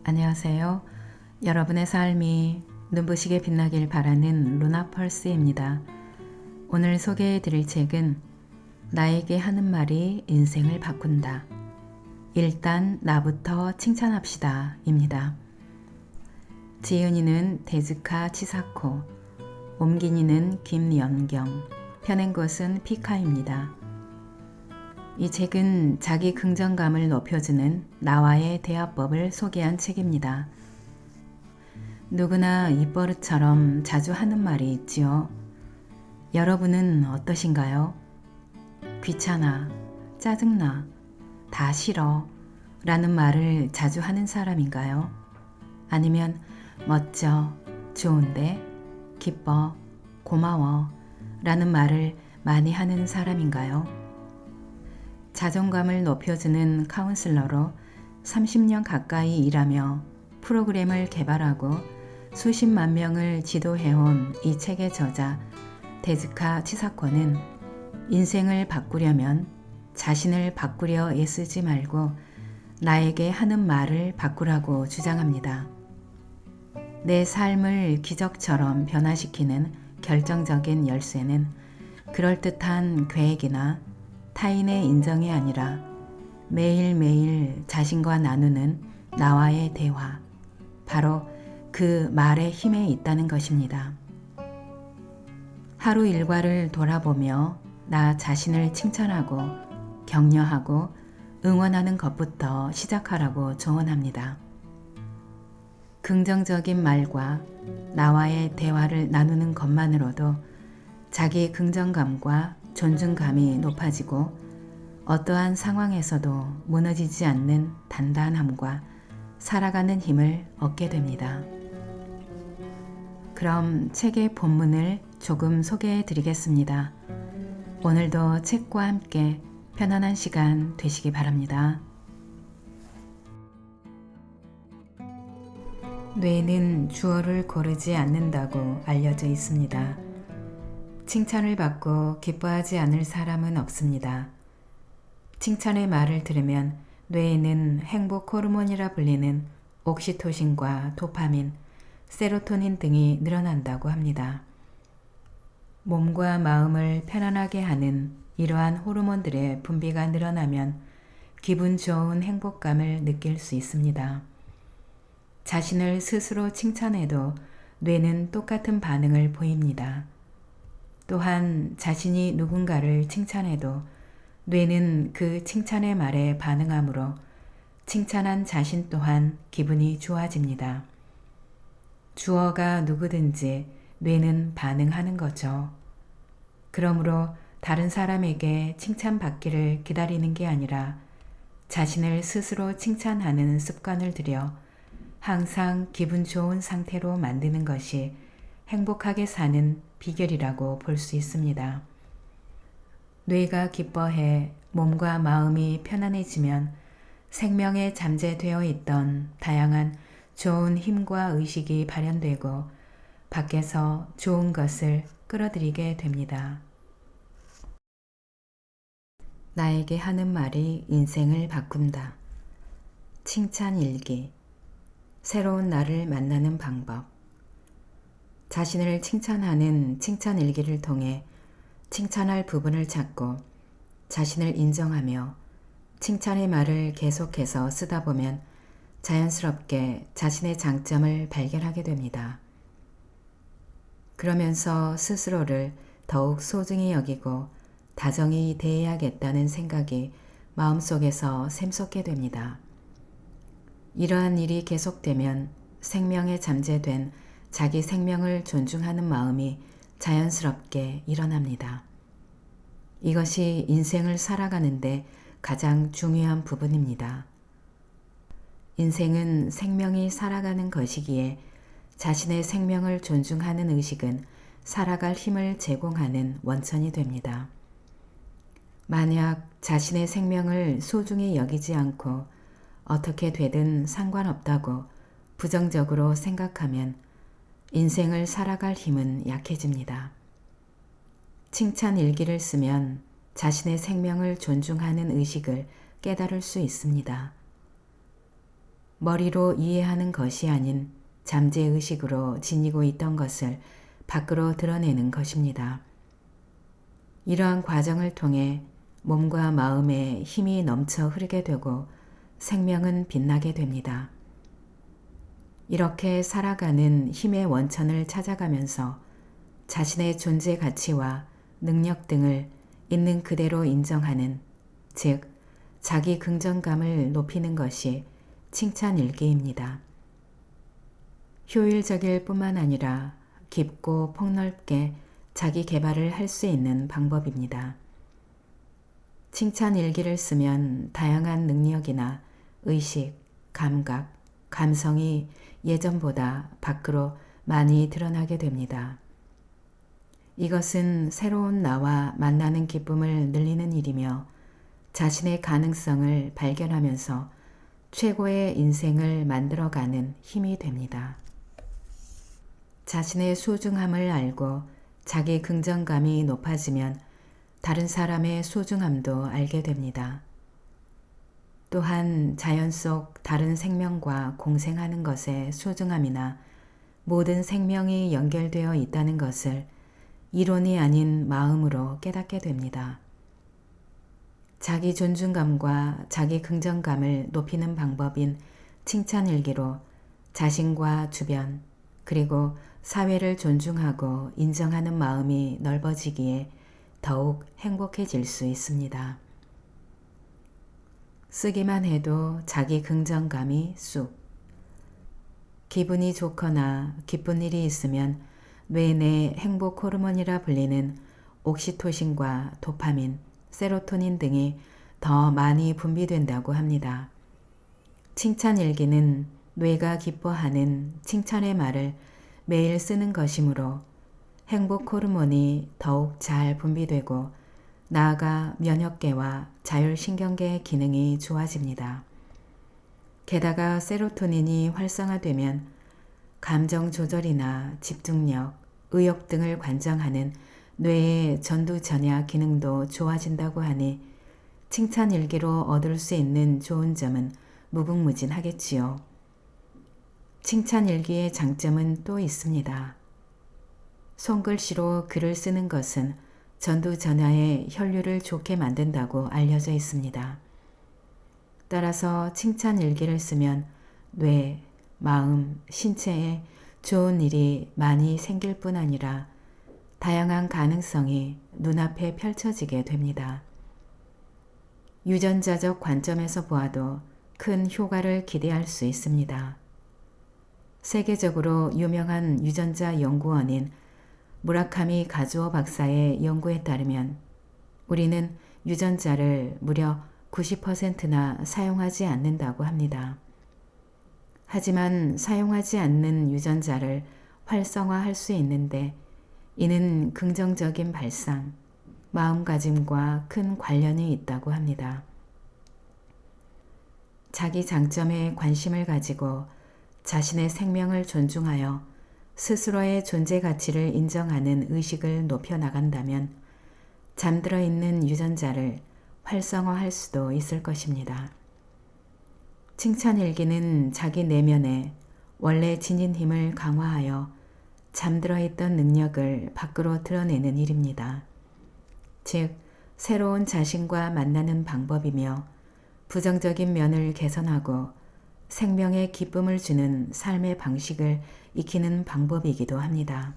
안녕하세요. 여러분의 삶이 눈부시게 빛나길 바라는 루나펄스입니다. 오늘 소개해 드릴 책은 나에게 하는 말이 인생을 바꾼다. 일단 나부터 칭찬합시다 입니다. 지은이는 데즈카 치사코, 옮긴이는 김연경, 펴낸 것은 피카입니다. 이 책은 자기 긍정감을 높여주는 나와의 대화법을 소개한 책입니다. 누구나 입버릇처럼 자주 하는 말이 있지요. 여러분은 어떠신가요? 귀찮아, 짜증나, 다 싫어 라는 말을 자주 하는 사람인가요? 아니면 멋져, 좋은데, 기뻐, 고마워 라는 말을 많이 하는 사람인가요? 자존감을 높여주는 카운슬러로 30년 가까이 일하며 프로그램을 개발하고 수십만 명을 지도해온 이 책의 저자 데즈카 치사코는 인생을 바꾸려면 자신을 바꾸려 애쓰지 말고 나에게 하는 말을 바꾸라고 주장합니다. 내 삶을 기적처럼 변화시키는 결정적인 열쇠는 그럴듯한 계획이나 타인의 인정이 아니라 매일매일 자신과 나누는 나와의 대화, 바로 그 말의 힘에 있다는 것입니다. 하루 일과를 돌아보며 나 자신을 칭찬하고 격려하고 응원하는 것부터 시작하라고 조언합니다. 긍정적인 말과 나와의 대화를 나누는 것만으로도 자기 긍정감과 존중감이 높아지고 어떠한 상황에서도 무너지지 않는 단단함과 살아가는 힘을 얻게 됩니다. 그럼 책의 본문을 조금 소개해 드리겠습니다. 오늘도 책과 함께 편안한 시간 되시기 바랍니다. 뇌는 주어를 고르지 않는다고 알려져 있습니다. 칭찬을 받고 기뻐하지 않을 사람은 없습니다. 칭찬의 말을 들으면 뇌에는 행복 호르몬이라 불리는 옥시토신과 도파민, 세로토닌 등이 늘어난다고 합니다. 몸과 마음을 편안하게 하는 이러한 호르몬들의 분비가 늘어나면 기분 좋은 행복감을 느낄 수 있습니다. 자신을 스스로 칭찬해도 뇌는 똑같은 반응을 보입니다. 또한 자신이 누군가를 칭찬해도 뇌는 그 칭찬의 말에 반응하므로 칭찬한 자신 또한 기분이 좋아집니다. 주어가 누구든지 뇌는 반응하는 거죠. 그러므로 다른 사람에게 칭찬받기를 기다리는 게 아니라 자신을 스스로 칭찬하는 습관을 들여 항상 기분 좋은 상태로 만드는 것이 행복하게 사는 비결이라고 볼 수 있습니다. 뇌가 기뻐해 몸과 마음이 편안해지면 생명에 잠재되어 있던 다양한 좋은 힘과 의식이 발현되고 밖에서 좋은 것을 끌어들이게 됩니다. 나에게 하는 말이 인생을 바꾼다. 칭찬 일기. 새로운 나를 만나는 방법. 자신을 칭찬하는 칭찬 일기를 통해 칭찬할 부분을 찾고 자신을 인정하며 칭찬의 말을 계속해서 쓰다 보면 자연스럽게 자신의 장점을 발견하게 됩니다. 그러면서 스스로를 더욱 소중히 여기고 다정히 대해야겠다는 생각이 마음속에서 샘솟게 됩니다. 이러한 일이 계속되면 생명에 잠재된 자기 생명을 존중하는 마음이 자연스럽게 일어납니다. 이것이 인생을 살아가는데 가장 중요한 부분입니다. 인생은 생명이 살아가는 것이기에 자신의 생명을 존중하는 의식은 살아갈 힘을 제공하는 원천이 됩니다. 만약 자신의 생명을 소중히 여기지 않고 어떻게 되든 상관없다고 부정적으로 생각하면 인생을 살아갈 힘은 약해집니다. 칭찬 일기를 쓰면 자신의 생명을 존중하는 의식을 깨달을 수 있습니다. 머리로 이해하는 것이 아닌 잠재의식으로 지니고 있던 것을 밖으로 드러내는 것입니다. 이러한 과정을 통해 몸과 마음에 힘이 넘쳐 흐르게 되고 생명은 빛나게 됩니다. 이렇게 살아가는 힘의 원천을 찾아가면서 자신의 존재 가치와 능력 등을 있는 그대로 인정하는, 즉 자기 긍정감을 높이는 것이 칭찬일기입니다. 효율적일 뿐만 아니라 깊고 폭넓게 자기 개발을 할 수 있는 방법입니다. 칭찬일기를 쓰면 다양한 능력이나 의식, 감각, 감성이 예전보다 밖으로 많이 드러나게 됩니다. 이것은 새로운 나와 만나는 기쁨을 늘리는 일이며 자신의 가능성을 발견하면서 최고의 인생을 만들어가는 힘이 됩니다. 자신의 소중함을 알고 자기 긍정감이 높아지면 다른 사람의 소중함도 알게 됩니다. 또한 자연 속 다른 생명과 공생하는 것의 소중함이나 모든 생명이 연결되어 있다는 것을 이론이 아닌 마음으로 깨닫게 됩니다. 자기 존중감과 자기 긍정감을 높이는 방법인 칭찬일기로 자신과 주변 그리고 사회를 존중하고 인정하는 마음이 넓어지기에 더욱 행복해질 수 있습니다. 쓰기만 해도 자기 긍정감이 쑥. 기분이 좋거나 기쁜 일이 있으면 뇌 내 행복 호르몬이라 불리는 옥시토신과 도파민, 세로토닌 등이 더 많이 분비된다고 합니다. 칭찬일기는 뇌가 기뻐하는 칭찬의 말을 매일 쓰는 것이므로 행복 호르몬이 더욱 잘 분비되고 나아가 면역계와 자율신경계의 기능이 좋아집니다. 게다가 세로토닌이 활성화되면 감정 조절이나 집중력, 의욕 등을 관장하는 뇌의 전두전야 기능도 좋아진다고 하니 칭찬일기로 얻을 수 있는 좋은 점은 무궁무진하겠지요. 칭찬일기의 장점은 또 있습니다. 손글씨로 글을 쓰는 것은 전두전야의 혈류를 좋게 만든다고 알려져 있습니다. 따라서 칭찬일기를 쓰면 뇌, 마음, 신체에 좋은 일이 많이 생길 뿐 아니라 다양한 가능성이 눈앞에 펼쳐지게 됩니다. 유전자적 관점에서 보아도 큰 효과를 기대할 수 있습니다. 세계적으로 유명한 유전자 연구원인 무라카미 가즈오 박사의 연구에 따르면 우리는 유전자를 무려 90%나 사용하지 않는다고 합니다. 하지만 사용하지 않는 유전자를 활성화할 수 있는데 이는 긍정적인 발상, 마음가짐과 큰 관련이 있다고 합니다. 자기 장점에 관심을 가지고 자신의 생명을 존중하여 스스로의 존재 가치를 인정하는 의식을 높여 나간다면 잠들어 있는 유전자를 활성화할 수도 있을 것입니다. 칭찬일기는 자기 내면에 원래 지닌 힘을 강화하여 잠들어 있던 능력을 밖으로 드러내는 일입니다. 즉, 새로운 자신과 만나는 방법이며 부정적인 면을 개선하고 생명에 기쁨을 주는 삶의 방식을 익히는 방법이기도 합니다.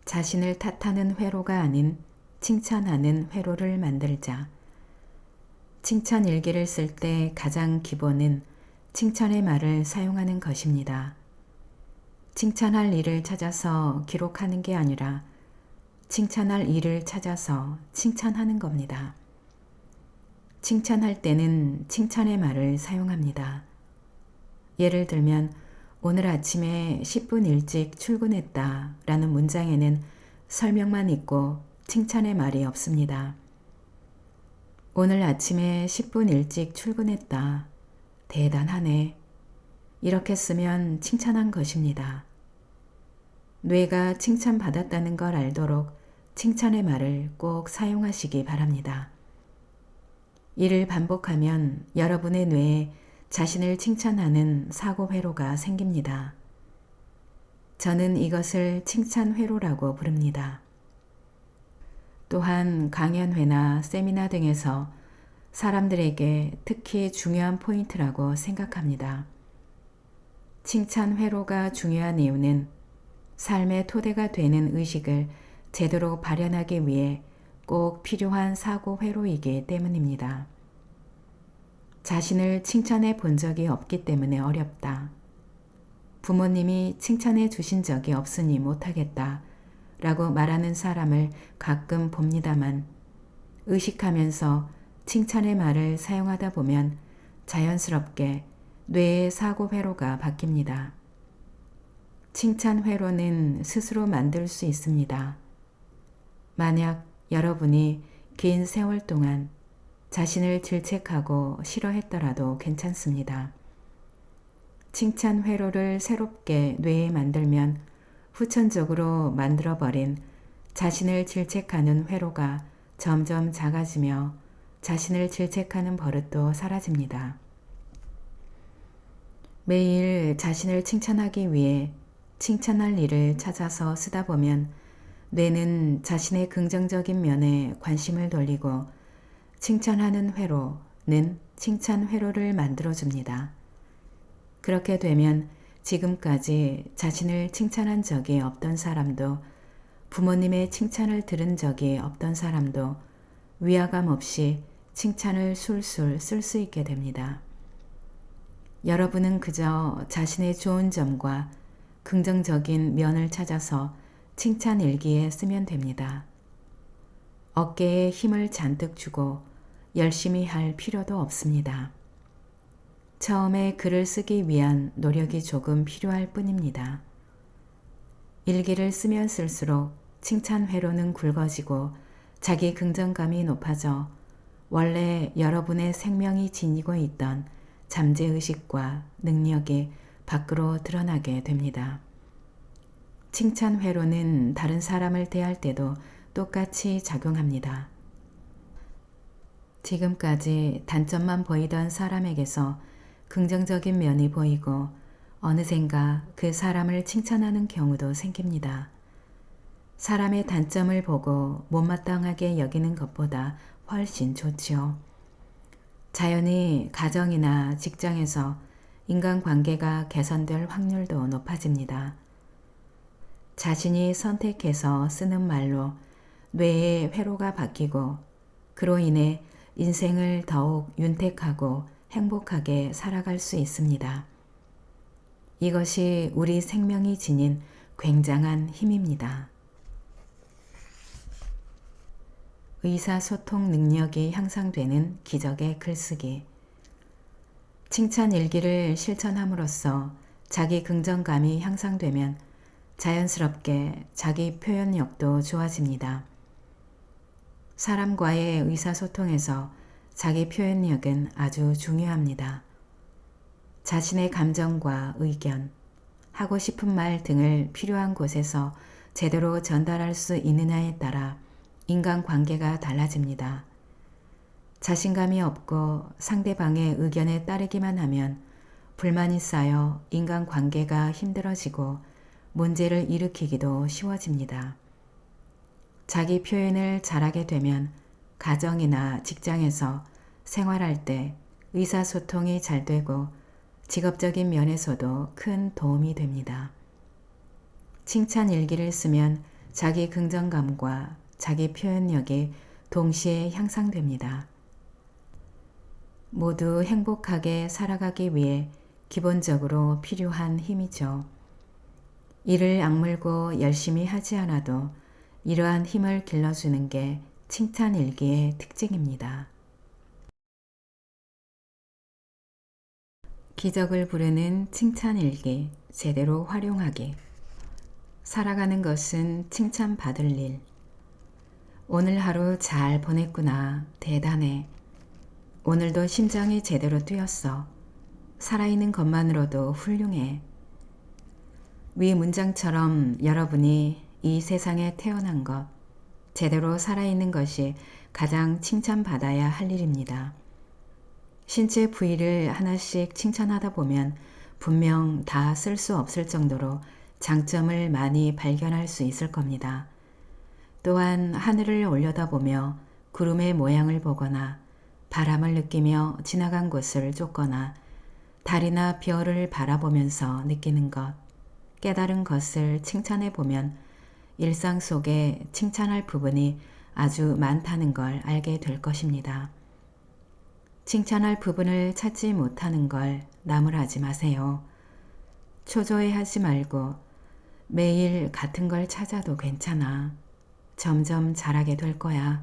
자신을 탓하는 회로가 아닌 칭찬하는 회로를 만들자. 칭찬 일기를 쓸 때 가장 기본은 칭찬의 말을 사용하는 것입니다. 칭찬할 일을 찾아서 기록하는 게 아니라 칭찬할 일을 찾아서 칭찬하는 겁니다. 칭찬할 때는 칭찬의 말을 사용합니다. 예를 들면 오늘 아침에 10분 일찍 출근했다 라는 문장에는 설명만 있고 칭찬의 말이 없습니다. 오늘 아침에 10분 일찍 출근했다. 대단하네. 이렇게 쓰면 칭찬한 것입니다. 뇌가 칭찬받았다는 걸 알도록 칭찬의 말을 꼭 사용하시기 바랍니다. 이를 반복하면 여러분의 뇌에 자신을 칭찬하는 사고 회로가 생깁니다. 저는 이것을 칭찬 회로라고 부릅니다. 또한 강연회나 세미나 등에서 사람들에게 특히 중요한 포인트라고 생각합니다. 칭찬 회로가 중요한 이유는 삶의 토대가 되는 의식을 제대로 발현하기 위해 꼭 필요한 사고 회로이기 때문입니다. 자신을 칭찬해 본 적이 없기 때문에 어렵다. 부모님이 칭찬해 주신 적이 없으니 못하겠다 라고 말하는 사람을 가끔 봅니다만 의식하면서 칭찬의 말을 사용하다 보면 자연스럽게 뇌의 사고 회로가 바뀝니다. 칭찬 회로는 스스로 만들 수 있습니다. 만약 여러분이 긴 세월 동안 자신을 질책하고 싫어했더라도 괜찮습니다. 칭찬 회로를 새롭게 뇌에 만들면 후천적으로 만들어버린 자신을 질책하는 회로가 점점 작아지며 자신을 질책하는 버릇도 사라집니다. 매일 자신을 칭찬하기 위해 칭찬할 일을 찾아서 쓰다 보면 뇌는 자신의 긍정적인 면에 관심을 돌리고 칭찬하는 회로는 칭찬 회로를 만들어줍니다. 그렇게 되면 지금까지 자신을 칭찬한 적이 없던 사람도 부모님의 칭찬을 들은 적이 없던 사람도 위화감 없이 칭찬을 술술 쓸 수 있게 됩니다. 여러분은 그저 자신의 좋은 점과 긍정적인 면을 찾아서 칭찬 일기에 쓰면 됩니다. 어깨에 힘을 잔뜩 주고 열심히 할 필요도 없습니다. 처음에 글을 쓰기 위한 노력이 조금 필요할 뿐입니다. 일기를 쓰면 쓸수록 칭찬 회로는 굵어지고 자기 긍정감이 높아져 원래 여러분의 생명이 지니고 있던 잠재의식과 능력이 밖으로 드러나게 됩니다. 칭찬 회로는 다른 사람을 대할 때도 똑같이 작용합니다. 지금까지 단점만 보이던 사람에게서 긍정적인 면이 보이고 어느샌가 그 사람을 칭찬하는 경우도 생깁니다. 사람의 단점을 보고 못마땅하게 여기는 것보다 훨씬 좋지요. 자연히 가정이나 직장에서 인간관계가 개선될 확률도 높아집니다. 자신이 선택해서 쓰는 말로 뇌의 회로가 바뀌고 그로 인해 인생을 더욱 윤택하고 행복하게 살아갈 수 있습니다. 이것이 우리 생명이 지닌 굉장한 힘입니다. 의사소통 능력이 향상되는 기적의 글쓰기. 칭찬 일기를 실천함으로써 자기 긍정감이 향상되면 자연스럽게 자기 표현력도 좋아집니다. 사람과의 의사소통에서 자기 표현력은 아주 중요합니다. 자신의 감정과 의견, 하고 싶은 말 등을 필요한 곳에서 제대로 전달할 수 있느냐에 따라 인간관계가 달라집니다. 자신감이 없고 상대방의 의견에 따르기만 하면 불만이 쌓여 인간관계가 힘들어지고 문제를 일으키기도 쉬워집니다. 자기 표현을 잘하게 되면 가정이나 직장에서 생활할 때 의사소통이 잘 되고 직업적인 면에서도 큰 도움이 됩니다. 칭찬 일기를 쓰면 자기 긍정감과 자기 표현력이 동시에 향상됩니다. 모두 행복하게 살아가기 위해 기본적으로 필요한 힘이죠. 이를 악물고 열심히 하지 않아도 이러한 힘을 길러주는 게 칭찬 일기의 특징입니다. 기적을 부르는 칭찬 일기, 제대로 활용하기. 살아가는 것은 칭찬받을 일. 오늘 하루 잘 보냈구나. 대단해. 오늘도 심장이 제대로 뛰었어. 살아있는 것만으로도 훌륭해. 위 문장처럼 여러분이 이 세상에 태어난 것, 제대로 살아있는 것이 가장 칭찬받아야 할 일입니다. 신체 부위를 하나씩 칭찬하다 보면 분명 다 쓸 수 없을 정도로 장점을 많이 발견할 수 있을 겁니다. 또한 하늘을 올려다보며 구름의 모양을 보거나 바람을 느끼며 지나간 곳을 쫓거나 달이나 별을 바라보면서 느끼는 것, 깨달은 것을 칭찬해 보면 일상 속에 칭찬할 부분이 아주 많다는 걸 알게 될 것입니다. 칭찬할 부분을 찾지 못하는 걸 나무라지 마세요. 초조해하지 말고 매일 같은 걸 찾아도 괜찮아. 점점 잘하게 될 거야.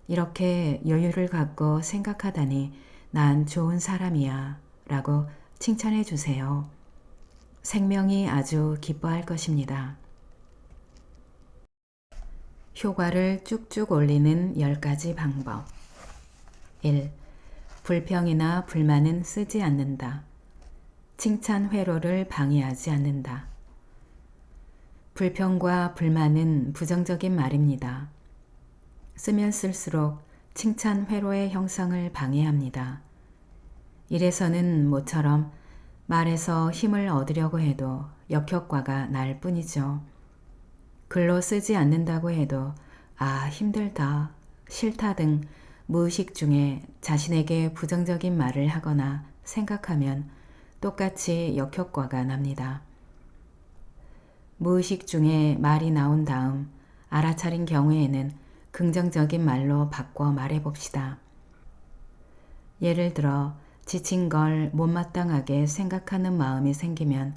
이렇게 여유를 갖고 생각하다니 난 좋은 사람이야 라고 칭찬해 주세요. 생명이 아주 기뻐할 것입니다. 효과를 쭉쭉 올리는 10가지 방법. 1. 불평이나 불만은 쓰지 않는다. 칭찬 회로를 방해하지 않는다. 불평과 불만은 부정적인 말입니다. 쓰면 쓸수록 칭찬 회로의 형성을 방해합니다. 이래서는 모처럼 말에서 힘을 얻으려고 해도 역효과가 날 뿐이죠. 글로 쓰지 않는다고 해도 힘들다, 싫다 등 무의식 중에 자신에게 부정적인 말을 하거나 생각하면 똑같이 역효과가 납니다. 무의식 중에 말이 나온 다음 알아차린 경우에는 긍정적인 말로 바꿔 말해봅시다. 예를 들어 지친 걸 못마땅하게 생각하는 마음이 생기면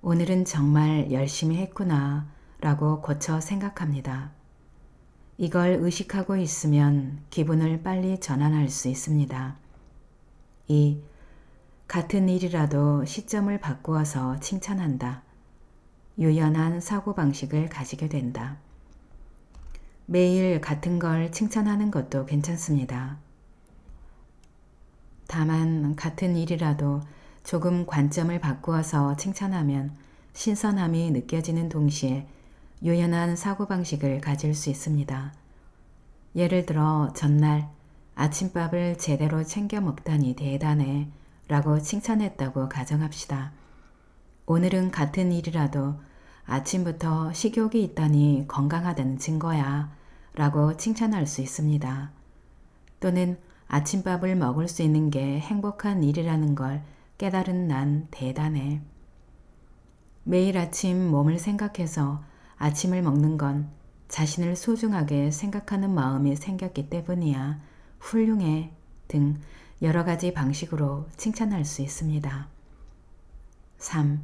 오늘은 정말 열심히 했구나 라고 고쳐 생각합니다. 이걸 의식하고 있으면 기분을 빨리 전환할 수 있습니다. 2. 같은 일이라도 시점을 바꾸어서 칭찬한다. 유연한 사고방식을 가지게 된다. 매일 같은 걸 칭찬하는 것도 괜찮습니다. 다만 같은 일이라도 조금 관점을 바꾸어서 칭찬하면 신선함이 느껴지는 동시에 유연한 사고방식을 가질 수 있습니다. 예를 들어 전날 아침밥을 제대로 챙겨 먹다니 대단해 라고 칭찬했다고 가정합시다. 오늘은 같은 일이라도 아침부터 식욕이 있다니 건강하다는 증거야 라고 칭찬할 수 있습니다. 또는 아침밥을 먹을 수 있는 게 행복한 일이라는 걸 깨달은 난 대단해. 매일 아침 몸을 생각해서 아침을 먹는 건 자신을 소중하게 생각하는 마음이 생겼기 때문이야. 훌륭해 등 여러 가지 방식으로 칭찬할 수 있습니다. 3.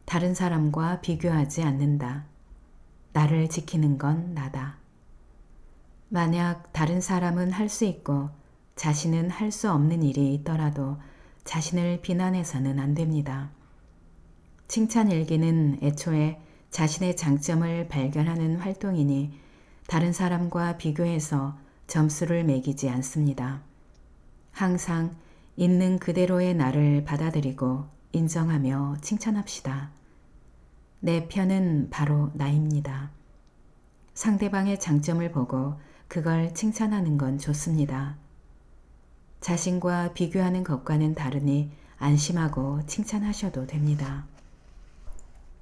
다른 사람과 비교하지 않는다. 나를 지키는 건 나다. 만약 다른 사람은 할 수 있고 자신은 할 수 없는 일이 있더라도 자신을 비난해서는 안 됩니다. 칭찬 일기는 애초에 자신의 장점을 발견하는 활동이니 다른 사람과 비교해서 점수를 매기지 않습니다. 항상 있는 그대로의 나를 받아들이고 인정하며 칭찬합시다. 내 편은 바로 나입니다. 상대방의 장점을 보고 그걸 칭찬하는 건 좋습니다. 자신과 비교하는 것과는 다르니 안심하고 칭찬하셔도 됩니다.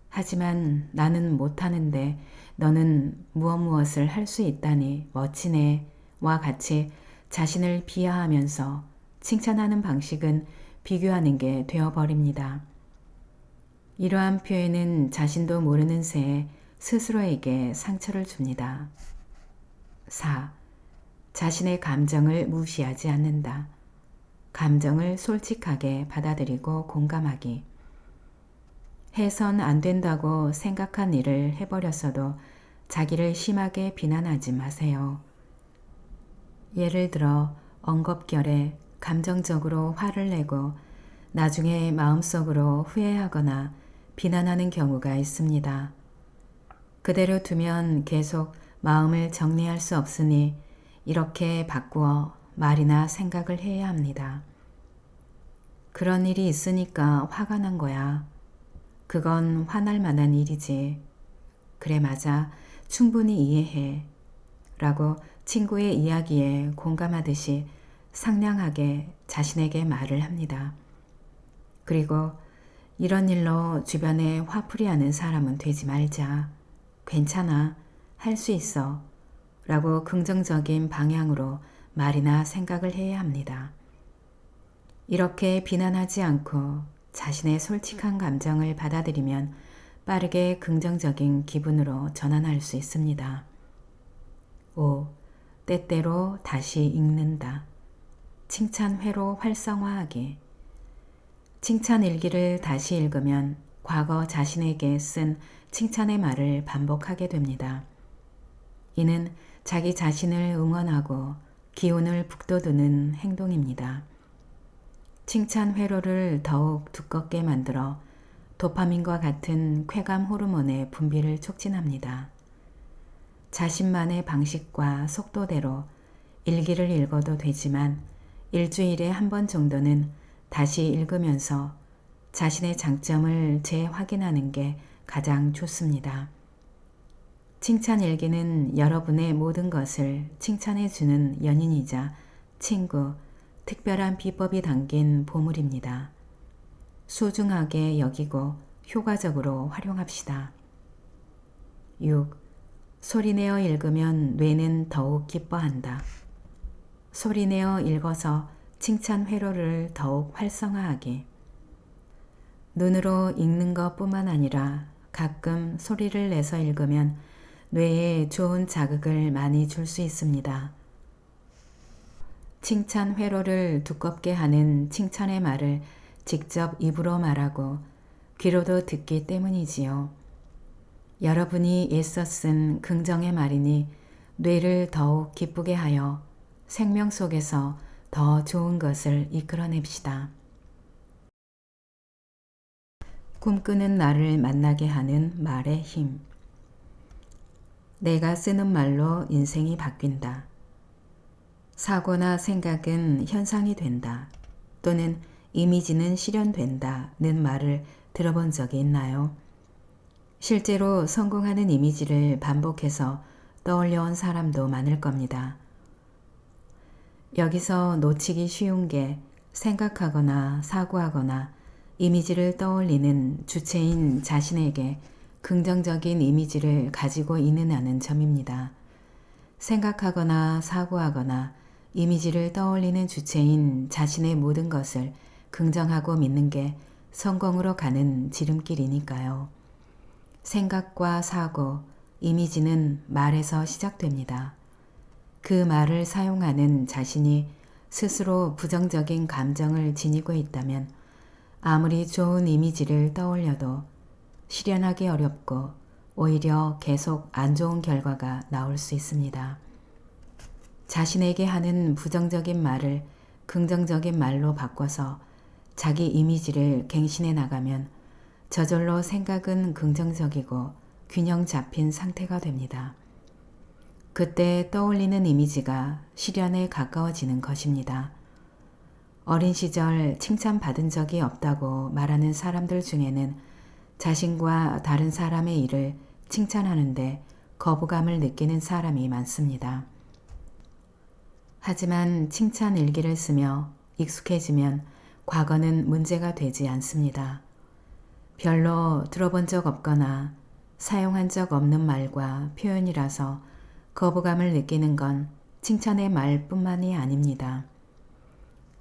하지만 나는 못하는데 너는 무엇을 할 수 있다니 멋지네 와 같이 자신을 비하하면서 칭찬하는 방식은 비교하는 게 되어버립니다. 이러한 표현은 자신도 모르는 새에 스스로에게 상처를 줍니다. 4. 자신의 감정을 무시하지 않는다. 감정을 솔직하게 받아들이고 공감하기. 해선 안 된다고 생각한 일을 해버렸어도 자기를 심하게 비난하지 마세요. 예를 들어 엉겁결에 감정적으로 화를 내고 나중에 마음속으로 후회하거나 비난하는 경우가 있습니다. 그대로 두면 계속 마음을 정리할 수 없으니 이렇게 바꾸어 말이나 생각을 해야 합니다. 그런 일이 있으니까 화가 난 거야. 그건 화날 만한 일이지. 그래 맞아. 충분히 이해해. 라고 친구의 이야기에 공감하듯이 상냥하게 자신에게 말을 합니다. 그리고 이런 일로 주변에 화풀이하는 사람은 되지 말자. 괜찮아. 할 수 있어. 라고 긍정적인 방향으로 말이나 생각을 해야 합니다. 이렇게 비난하지 않고 자신의 솔직한 감정을 받아들이면 빠르게 긍정적인 기분으로 전환할 수 있습니다. 5. 때때로 다시 읽는다. 칭찬회로 활성화하기. 칭찬 일기를 다시 읽으면 과거 자신에게 쓴 칭찬의 말을 반복하게 됩니다. 이는 자기 자신을 응원하고 기운을 북돋우는 행동입니다. 칭찬 회로를 더욱 두껍게 만들어 도파민과 같은 쾌감 호르몬의 분비를 촉진합니다. 자신만의 방식과 속도대로 일기를 읽어도 되지만 일주일에 한 번 정도는 다시 읽으면서 자신의 장점을 재확인하는 게 가장 좋습니다. 칭찬 일기는 여러분의 모든 것을 칭찬해주는 연인이자 친구, 특별한 비법이 담긴 보물입니다. 소중하게 여기고 효과적으로 활용합시다. 6. 소리내어 읽으면 뇌는 더욱 기뻐한다. 소리내어 읽어서 칭찬 회로를 더욱 활성화하기. 눈으로 읽는 것뿐만 아니라 가끔 소리를 내서 읽으면 뇌에 좋은 자극을 많이 줄 수 있습니다. 칭찬 회로를 두껍게 하는 칭찬의 말을 직접 입으로 말하고 귀로도 듣기 때문이지요. 여러분이 애써 쓴 긍정의 말이니 뇌를 더욱 기쁘게 하여 생명 속에서 더 좋은 것을 이끌어냅시다. 꿈꾸는 나를 만나게 하는 말의 힘. 내가 쓰는 말로 인생이 바뀐다. 사고나 생각은 현상이 된다. 또는 이미지는 실현된다는 말을 들어본 적이 있나요? 실제로 성공하는 이미지를 반복해서 떠올려온 사람도 많을 겁니다. 여기서 놓치기 쉬운 게 생각하거나 사고하거나 이미지를 떠올리는 주체인 자신에게 긍정적인 이미지를 가지고 있느냐는 점입니다. 생각하거나 사고하거나 이미지를 떠올리는 주체인 자신의 모든 것을 긍정하고 믿는 게 성공으로 가는 지름길이니까요. 생각과 사고, 이미지는 말에서 시작됩니다. 그 말을 사용하는 자신이 스스로 부정적인 감정을 지니고 있다면 아무리 좋은 이미지를 떠올려도 실현하기 어렵고 오히려 계속 안 좋은 결과가 나올 수 있습니다. 자신에게 하는 부정적인 말을 긍정적인 말로 바꿔서 자기 이미지를 갱신해 나가면 저절로 생각은 긍정적이고 균형 잡힌 상태가 됩니다. 그때 떠올리는 이미지가 실현에 가까워지는 것입니다. 어린 시절 칭찬받은 적이 없다고 말하는 사람들 중에는 자신과 다른 사람의 일을 칭찬하는데 거부감을 느끼는 사람이 많습니다. 하지만 칭찬 일기를 쓰며 익숙해지면 과거는 문제가 되지 않습니다. 별로 들어본 적 없거나 사용한 적 없는 말과 표현이라서 거부감을 느끼는 건 칭찬의 말뿐만이 아닙니다.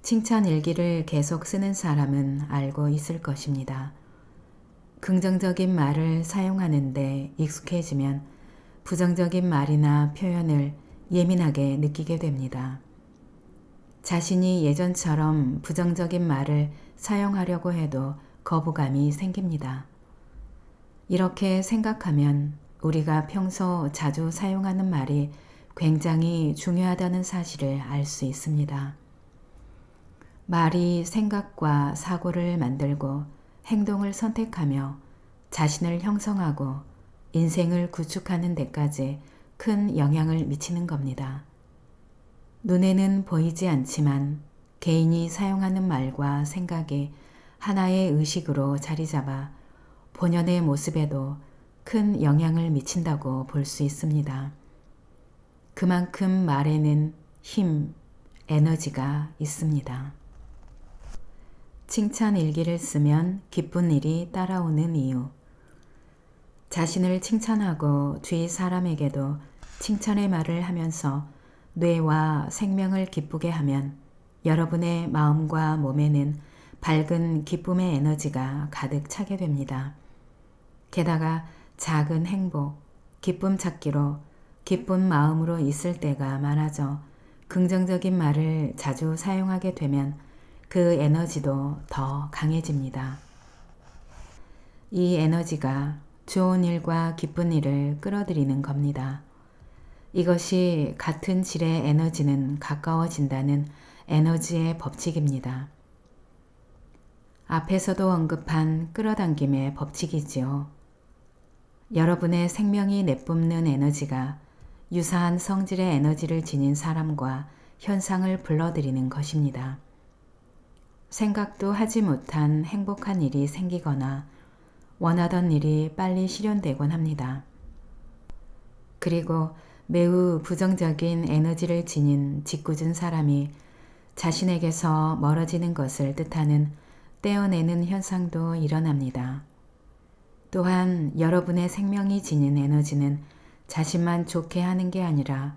칭찬 일기를 계속 쓰는 사람은 알고 있을 것입니다. 긍정적인 말을 사용하는데 익숙해지면 부정적인 말이나 표현을 예민하게 느끼게 됩니다. 자신이 예전처럼 부정적인 말을 사용하려고 해도 거부감이 생깁니다. 이렇게 생각하면 우리가 평소 자주 사용하는 말이 굉장히 중요하다는 사실을 알 수 있습니다. 말이 생각과 사고를 만들고 행동을 선택하며 자신을 형성하고 인생을 구축하는 데까지 큰 영향을 미치는 겁니다. 눈에는 보이지 않지만 개인이 사용하는 말과 생각이 하나의 의식으로 자리 잡아 본연의 모습에도 큰 영향을 미친다고 볼 수 있습니다. 그만큼 말에는 힘, 에너지가 있습니다. 칭찬 일기를 쓰면 기쁜 일이 따라오는 이유. 자신을 칭찬하고 주위 사람에게도 칭찬의 말을 하면서 뇌와 생명을 기쁘게 하면 여러분의 마음과 몸에는 밝은 기쁨의 에너지가 가득 차게 됩니다. 게다가 작은 행복, 기쁨 찾기로 기쁜 마음으로 있을 때가 많아져 긍정적인 말을 자주 사용하게 되면 그 에너지도 더 강해집니다. 이 에너지가 좋은 일과 기쁜 일을 끌어들이는 겁니다. 이것이 같은 질의 에너지는 가까워진다는 에너지의 법칙입니다. 앞에서도 언급한 끌어당김의 법칙이지요. 여러분의 생명이 내뿜는 에너지가 유사한 성질의 에너지를 지닌 사람과 현상을 불러들이는 것입니다. 생각도 하지 못한 행복한 일이 생기거나 원하던 일이 빨리 실현되곤 합니다. 그리고 매우 부정적인 에너지를 지닌 짓궂은 사람이 자신에게서 멀어지는 것을 뜻하는 떼어내는 현상도 일어납니다. 또한 여러분의 생명이 지닌 에너지는 자신만 좋게 하는 게 아니라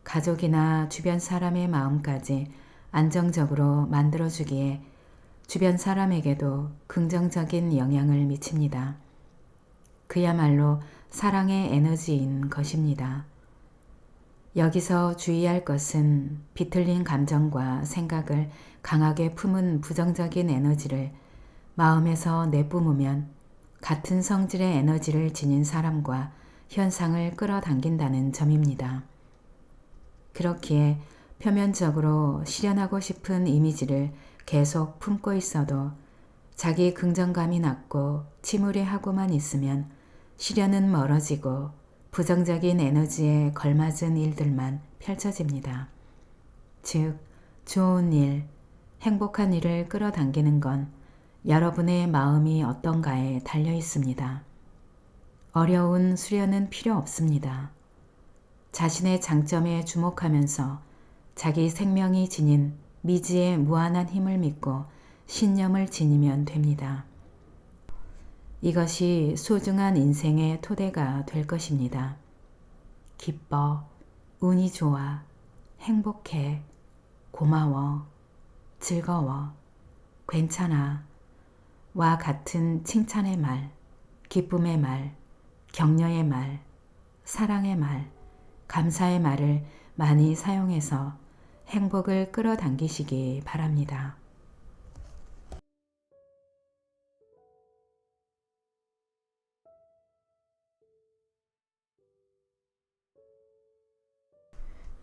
가족이나 주변 사람의 마음까지 안정적으로 만들어주기에 주변 사람에게도 긍정적인 영향을 미칩니다. 그야말로 사랑의 에너지인 것입니다. 여기서 주의할 것은 비틀린 감정과 생각을 강하게 품은 부정적인 에너지를 마음에서 내뿜으면 같은 성질의 에너지를 지닌 사람과 현상을 끌어당긴다는 점입니다. 그렇기에 표면적으로 실현하고 싶은 이미지를 계속 품고 있어도 자기 긍정감이 낮고 침울해하고만 있으면 실현은 멀어지고 부정적인 에너지에 걸맞은 일들만 펼쳐집니다. 즉, 좋은 일, 행복한 일을 끌어당기는 건 여러분의 마음이 어떤가에 달려 있습니다. 어려운 수련은 필요 없습니다. 자신의 장점에 주목하면서 자기 생명이 지닌 미지의 무한한 힘을 믿고 신념을 지니면 됩니다. 이것이 소중한 인생의 토대가 될 것입니다. 기뻐, 운이 좋아, 행복해, 고마워, 즐거워, 괜찮아 와 같은 칭찬의 말, 기쁨의 말, 격려의 말, 사랑의 말, 감사의 말을 많이 사용해서 행복을 끌어당기시기 바랍니다.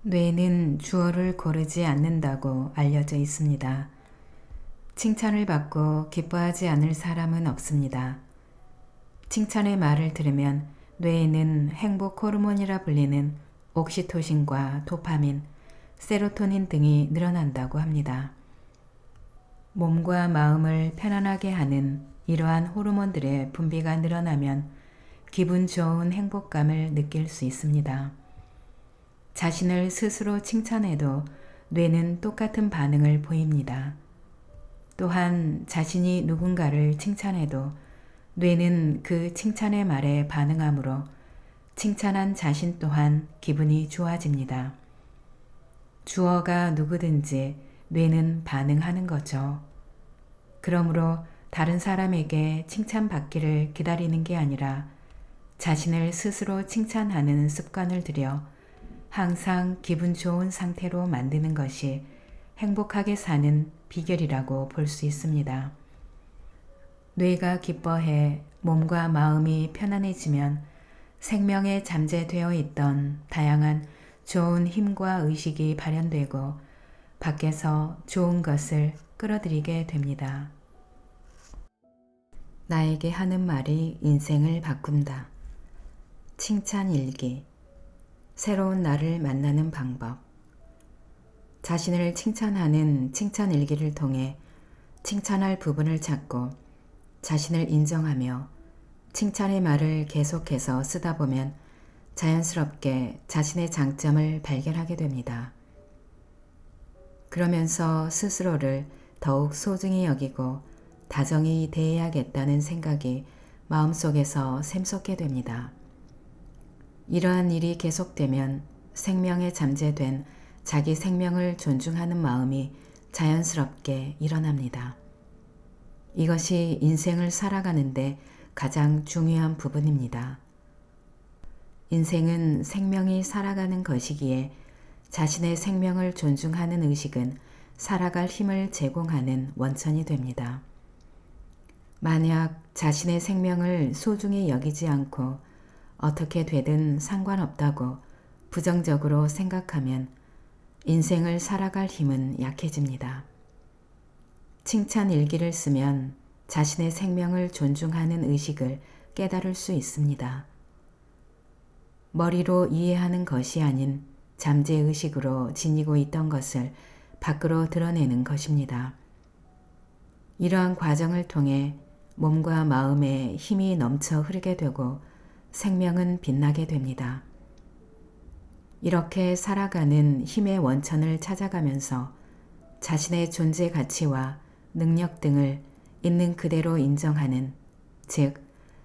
뇌는 주어를 고르지 않는다고 알려져 있습니다. 칭찬을 받고 기뻐하지 않을 사람은 없습니다. 칭찬의 말을 들으면 뇌에는 행복 호르몬이라 불리는 옥시토신과 도파민, 세로토닌 등이 늘어난다고 합니다. 몸과 마음을 편안하게 하는 이러한 호르몬들의 분비가 늘어나면 기분 좋은 행복감을 느낄 수 있습니다. 자신을 스스로 칭찬해도 뇌는 똑같은 반응을 보입니다. 또한 자신이 누군가를 칭찬해도 뇌는 그 칭찬의 말에 반응하므로 칭찬한 자신 또한 기분이 좋아집니다. 주어가 누구든지 뇌는 반응하는 거죠. 그러므로 다른 사람에게 칭찬받기를 기다리는 게 아니라 자신을 스스로 칭찬하는 습관을 들여 항상 기분 좋은 상태로 만드는 것이 행복하게 사는 비결이라고 볼 수 있습니다. 뇌가 기뻐해 몸과 마음이 편안해지면 생명에 잠재되어 있던 다양한 좋은 힘과 의식이 발현되고 밖에서 좋은 것을 끌어들이게 됩니다. 나에게 하는 말이 인생을 바꾼다. 칭찬 일기. 새로운 나를 만나는 방법. 자신을 칭찬하는 칭찬 일기를 통해 칭찬할 부분을 찾고 자신을 인정하며 칭찬의 말을 계속해서 쓰다 보면 자연스럽게 자신의 장점을 발견하게 됩니다. 그러면서 스스로를 더욱 소중히 여기고 다정히 대해야겠다는 생각이 마음속에서 샘솟게 됩니다. 이러한 일이 계속되면 생명에 잠재된 자기 생명을 존중하는 마음이 자연스럽게 일어납니다. 이것이 인생을 살아가는데 가장 중요한 부분입니다. 인생은 생명이 살아가는 것이기에 자신의 생명을 존중하는 의식은 살아갈 힘을 제공하는 원천이 됩니다. 만약 자신의 생명을 소중히 여기지 않고 어떻게 되든 상관없다고 부정적으로 생각하면 인생을 살아갈 힘은 약해집니다. 칭찬 일기를 쓰면 자신의 생명을 존중하는 의식을 깨달을 수 있습니다. 머리로 이해하는 것이 아닌 잠재의식으로 지니고 있던 것을 밖으로 드러내는 것입니다. 이러한 과정을 통해 몸과 마음에 힘이 넘쳐 흐르게 되고 생명은 빛나게 됩니다. 이렇게 살아가는 힘의 원천을 찾아가면서 자신의 존재 가치와 능력 등을 있는 그대로 인정하는, 즉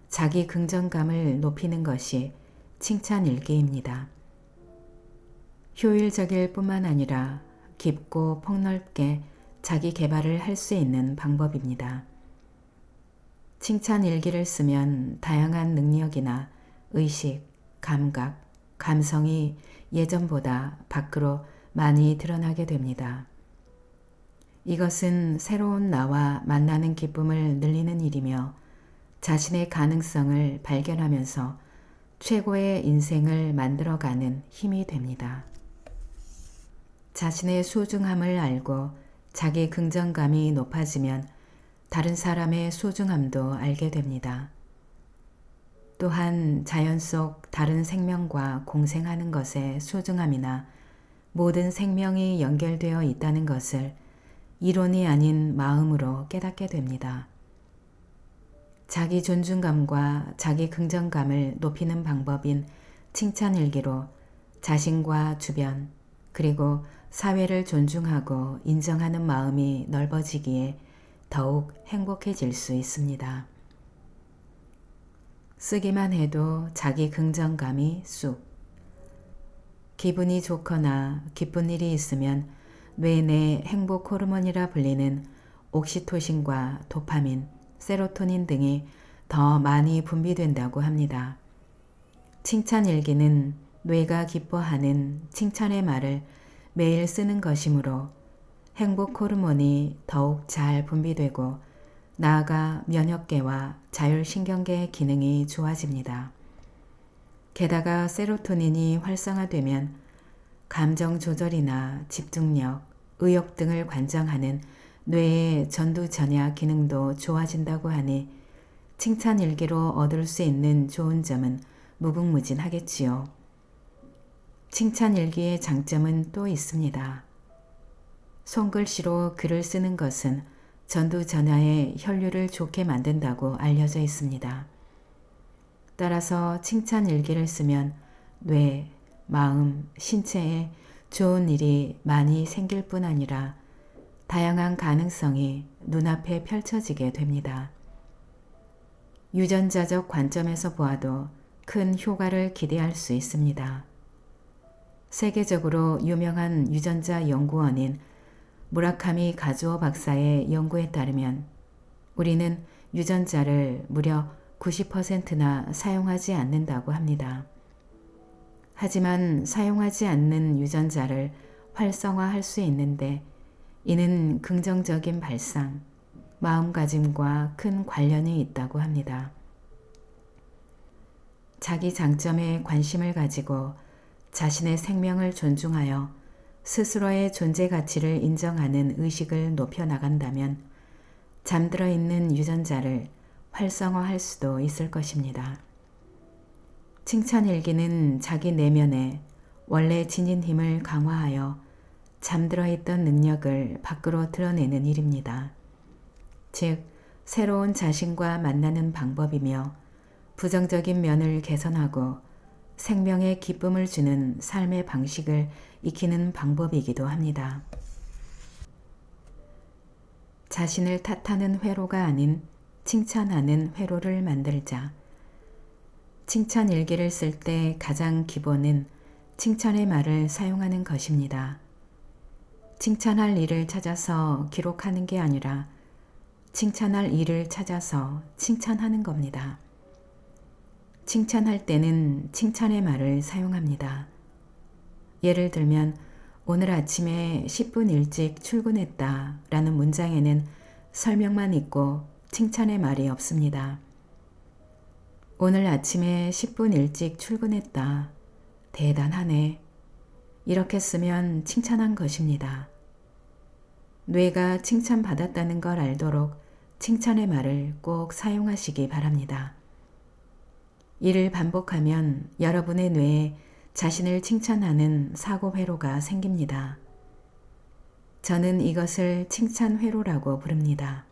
자기 긍정감을 높이는 것이 칭찬일기입니다. 효율적일 뿐만 아니라 깊고 폭넓게 자기 개발을 할 수 있는 방법입니다. 칭찬일기를 쓰면 다양한 능력이나 의식, 감각, 감성이 예전보다 밖으로 많이 드러나게 됩니다. 이것은 새로운 나와 만나는 기쁨을 늘리는 일이며 자신의 가능성을 발견하면서 최고의 인생을 만들어가는 힘이 됩니다. 자신의 소중함을 알고 자기 긍정감이 높아지면 다른 사람의 소중함도 알게 됩니다. 또한 자연 속 다른 생명과 공생하는 것의 소중함이나 모든 생명이 연결되어 있다는 것을 이론이 아닌 마음으로 깨닫게 됩니다. 자기 존중감과 자기 긍정감을 높이는 방법인 칭찬일기로 자신과 주변 그리고 사회를 존중하고 인정하는 마음이 넓어지기에 더욱 행복해질 수 있습니다. 쓰기만 해도 자기 긍정감이 쑥. 기분이 좋거나 기쁜 일이 있으면 뇌 내 행복 호르몬이라 불리는 옥시토신과 도파민, 세로토닌 등이 더 많이 분비된다고 합니다. 칭찬일기는 뇌가 기뻐하는 칭찬의 말을 매일 쓰는 것이므로 행복 호르몬이 더욱 잘 분비되고 나아가 면역계와 자율신경계의 기능이 좋아집니다. 게다가 세로토닌이 활성화되면 감정 조절이나 집중력, 의욕 등을 관장하는 뇌의 전두전야 기능도 좋아진다고 하니 칭찬일기로 얻을 수 있는 좋은 점은 무궁무진하겠지요. 칭찬일기의 장점은 또 있습니다. 손글씨로 글을 쓰는 것은 전두전야의 혈류를 좋게 만든다고 알려져 있습니다. 따라서 칭찬일기를 쓰면 뇌, 마음, 신체에 좋은 일이 많이 생길 뿐 아니라 다양한 가능성이 눈앞에 펼쳐지게 됩니다. 유전자적 관점에서 보아도 큰 효과를 기대할 수 있습니다. 세계적으로 유명한 유전자 연구원인 무라카미 가즈오 박사의 연구에 따르면 우리는 유전자를 무려 90%나 사용하지 않는다고 합니다. 하지만 사용하지 않는 유전자를 활성화할 수 있는데 이는 긍정적인 발상, 마음가짐과 큰 관련이 있다고 합니다. 자기 장점에 관심을 가지고 자신의 생명을 존중하여 스스로의 존재 가치를 인정하는 의식을 높여 나간다면 잠들어 있는 유전자를 활성화할 수도 있을 것입니다. 칭찬일기는 자기 내면에 원래 지닌 힘을 강화하여 잠들어 있던 능력을 밖으로 드러내는 일입니다. 즉, 새로운 자신과 만나는 방법이며 부정적인 면을 개선하고 생명에 기쁨을 주는 삶의 방식을 익히는 방법이기도 합니다. 자신을 탓하는 회로가 아닌 칭찬하는 회로를 만들자. 칭찬 일기를 쓸 때 가장 기본은 칭찬의 말을 사용하는 것입니다. 칭찬할 일을 찾아서 기록하는 게 아니라 칭찬할 일을 찾아서 칭찬하는 겁니다. 칭찬할 때는 칭찬의 말을 사용합니다. 예를 들면 오늘 아침에 10분 일찍 출근했다 라는 문장에는 설명만 있고 칭찬의 말이 없습니다. 오늘 아침에 10분 일찍 출근했다. 대단하네. 이렇게 쓰면 칭찬한 것입니다. 뇌가 칭찬받았다는 걸 알도록 칭찬의 말을 꼭 사용하시기 바랍니다. 이를 반복하면 여러분의 뇌에 자신을 칭찬하는 사고 회로가 생깁니다. 저는 이것을 칭찬 회로라고 부릅니다.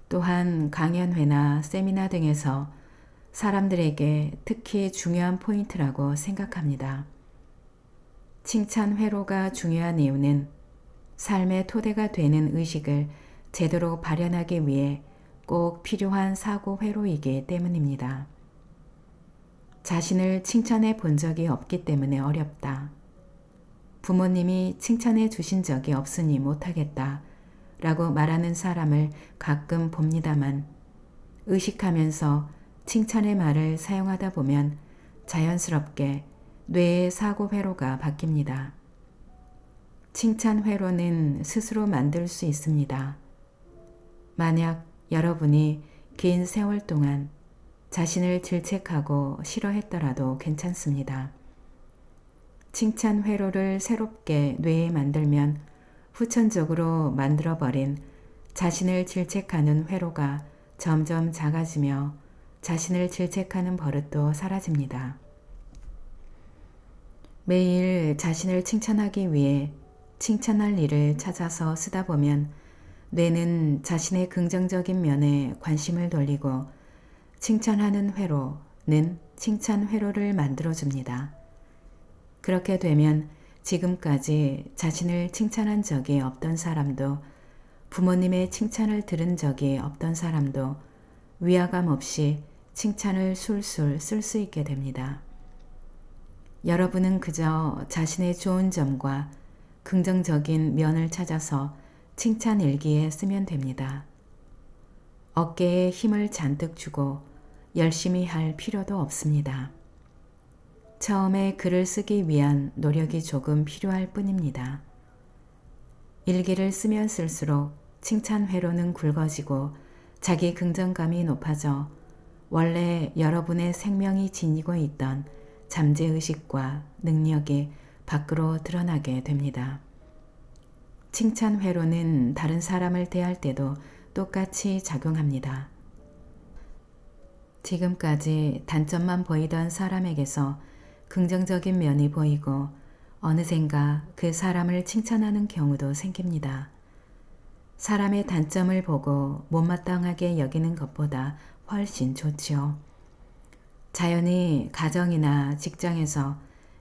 또한 강연회나 세미나 등에서 사람들에게 특히 중요한 포인트라고 생각합니다. 칭찬 회로가 중요한 이유는 삶의 토대가 되는 의식을 제대로 발현하기 위해 꼭 필요한 사고 회로이기 때문입니다. 자신을 칭찬해 본 적이 없기 때문에 어렵다. 부모님이 칭찬해 주신 적이 없으니 못하겠다 라고 말하는 사람을 가끔 봅니다만 의식하면서 칭찬의 말을 사용하다 보면 자연스럽게 뇌의 사고 회로가 바뀝니다. 칭찬 회로는 스스로 만들 수 있습니다. 만약 여러분이 긴 세월 동안 자신을 질책하고 싫어했더라도 괜찮습니다. 칭찬 회로를 새롭게 뇌에 만들면 후천적으로 만들어버린 자신을 질책하는 회로가 점점 작아지며 자신을 질책하는 버릇도 사라집니다. 매일 자신을 칭찬하기 위해 칭찬할 일을 찾아서 쓰다 보면 뇌는 자신의 긍정적인 면에 관심을 돌리고 칭찬하는 회로는 칭찬 회로를 만들어줍니다. 그렇게 되면 지금까지 자신을 칭찬한 적이 없던 사람도 부모님의 칭찬을 들은 적이 없던 사람도 위화감 없이 칭찬을 술술 쓸 수 있게 됩니다. 여러분은 그저 자신의 좋은 점과 긍정적인 면을 찾아서 칭찬 일기에 쓰면 됩니다. 어깨에 힘을 잔뜩 주고 열심히 할 필요도 없습니다. 처음에 글을 쓰기 위한 노력이 조금 필요할 뿐입니다. 일기를 쓰면 쓸수록 칭찬 회로는 굵어지고 자기 긍정감이 높아져 원래 여러분의 생명이 지니고 있던 잠재의식과 능력이 밖으로 드러나게 됩니다. 칭찬 회로는 다른 사람을 대할 때도 똑같이 작용합니다. 지금까지 단점만 보이던 사람에게서 긍정적인 면이 보이고 어느샌가 그 사람을 칭찬하는 경우도 생깁니다. 사람의 단점을 보고 못마땅하게 여기는 것보다 훨씬 좋지요. 자연히 가정이나 직장에서